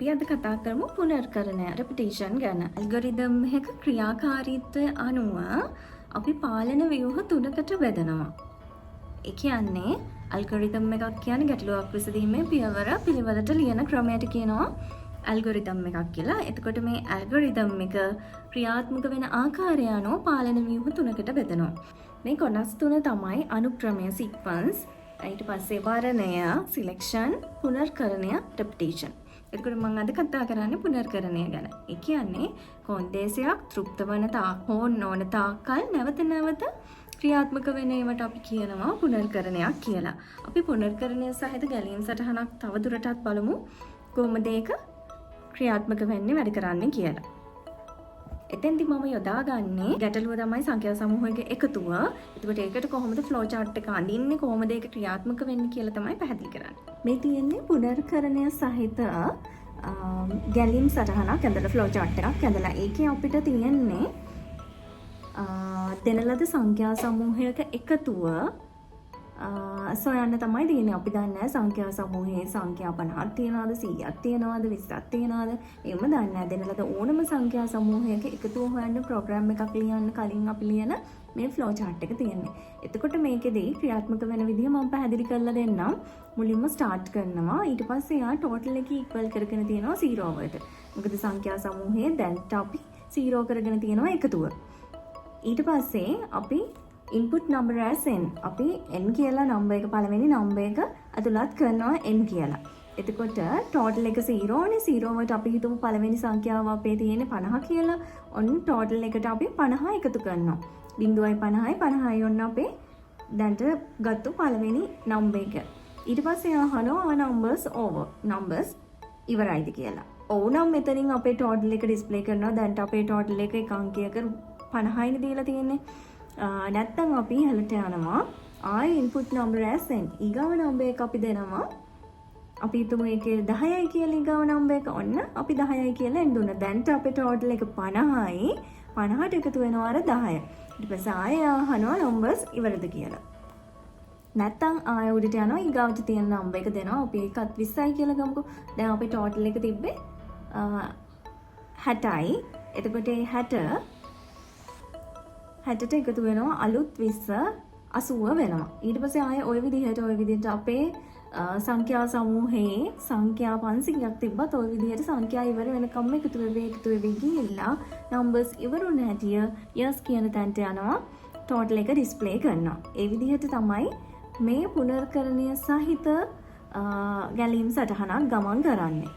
අපි අද කතා කරමු පුනර්කරණය repetition ගැන. ඇල්ගොරිතම් එක ක්‍රියාකාරීත්වය අනුව අපි පාලන ව්‍යුහ තුනකට බෙදනවා. ඒ කියන්නේ ඇල්ගොරිතම් එකක් කියන්නේ ගැටලුවක් විසඳීමේ පියවර පිළිවෙලට ලියන ක්‍රමයට කියනවා ඇල්ගොරිතම් එකක් කියලා. එතකොට මේ ඇල්ගොරිතම් එක ක්‍රියාත්මක වෙන ආකාරය අනුව පාලන ව්‍යුහ තුනකට බෙදනවා. මේ කොටස් තුන තමයි අනුක්‍රමය sequence, ඊට පස්සේ වර්ණය selection, පුනර්කරණය repetition. එතකොට මම අද කතා කරන්නේ පුනර්කරණය ගැන. ඒ කියන්නේ කොන්දේසයක් තෘප්ත වන තාක් හෝ නොවන තාක්කල් නැවත නැවත ක්‍රියාත්මක වෙන ඒවට අපි කියනවා පුනර්කරණයක් කියලා. අපි පුනර්කරණය සහිත ගැලීම් සටහනක් තවදුරටත් බලමු කොහොමද ඒක ක්‍රියාත්මක වෙන්නේ වැඩ කරන්නේ කියලා. එතෙන්දි මම යොදාගන්නේ ගැටලුව තමයි සංඛ්‍යා සමූහයක එකතුව. එතකොට ඒකට කොහොමද ෆ්ලෝ chart එක අඳින්නේ, කොහොමද ඒක ක්‍රියාත්මක වෙන්නේ කියලා තමයි පැහැදිලි කරන්නේ. මේ තියෙන්නේ පුනර්කරණය සහිත ගැලීම් සටහනක් ඇඳලා ෆ්ලෝ chart එකක් ඇඳලා ඒකේ අපිට තියෙන්නේ දෙන ලද සංඛ්‍යා සමූහයක එකතුව සොයන්න තමයි දෙන්නේ. අපි දන්නේ සංඛ්‍යා සමූහයේ සංඛ්‍යා 50ක් තියනවාද 100ක් තියනවාද 20ක් තියනවාද එහෙම දන්නේ නැහැ. දෙන ලද ඕනම සංඛ්‍යා සමූහයක එකතුව හොයන්න ප්‍රෝග්‍රෑම් එකක් ලියන්න කලින් අපි ලියන මේ ෆ්ලෝ chart එක තියෙන්නේ. එතකොට මේකෙදී ක්‍රියාත්මක වෙන විදිහ මම පැහැදිලි කරලා දෙන්නම්. මුලින්ම ස්ටාර්ට් කරනවා. ඊට පස්සේ යා ටෝටල් එක ඉක්වල් කරගෙන තියෙනවා 0 වලට. මොකද සංඛ්‍යා සමූහයේ දැන්ට අපි 0 කරගෙන තියෙනවා එකතුව. ඊට පස්සේ අපි input number as n අපි n කියලා number එක පළවෙනි number එක අතුලත් කරනවා n කියලා. එතකොට total එක 0 නේ. 0 වලට අපි හිතමු පළවෙනි සංඛ්‍යාව අපේ තියෙන්නේ 50 කියලා. ඔන්න total එකට අපි 50 එකතු කරනවා. 0.50යි 50යි ඔන්න අපේ දැන්ට ගත්තු පළවෙනි number එක. ඊට පස්සේ අහනවා numbers ඉවරයිද කියලා. ඔව් නම් මෙතනින් අපේ total එක display කරනවා. දැන්ට අපේ total එක එක අංකයක 50යිනේ දීලා තියෙන්නේ. නැත්තම් අපි ඉහළට යනවා ආයි input number as n ඊගාව number එක අපි දෙනවා. අපි හිතමු ඒකේ 10යි කියලා ඊගාව number එක. ඔන්න අපි 10යි කියලා n දුන්නා. දැන්ට අපේ total එක 50යි. 50ට එකතු වෙනවා අර 10. ඊට පස්සේ ආයෙ අහනවා numbers ඉවරද කියලා. නැත්තම් ආයෙ උඩට යනවා ඊගාවට තියෙන number එක දෙනවා. අපි ඒකත් 20යි කියලා ගමුකෝ. දැන් අපේ total එක තිබ්බේ 60යි. එතකොට ඒ 60ට එකතු වෙනවා අලුත් 20 80 වෙනවා. ඊට පස්සේ ආයෙ ওই විදිහට අපේ සංඛ්‍යා සමූහයේ සංඛ්‍යා 500ක් තිබ්බත් ওই විදිහට සංඛ්‍යා ඉවර වෙනකම් එකතු වෙවි ගිහිල්ලා numbers ඉවරුන හැටිය yes කියන තැනට යනවා. total එක display කරනවා. ඒ විදිහට තමයි මේ පුනර්කරණය සහිත ගැලීම් සටහනක් ගමන් කරන්නේ.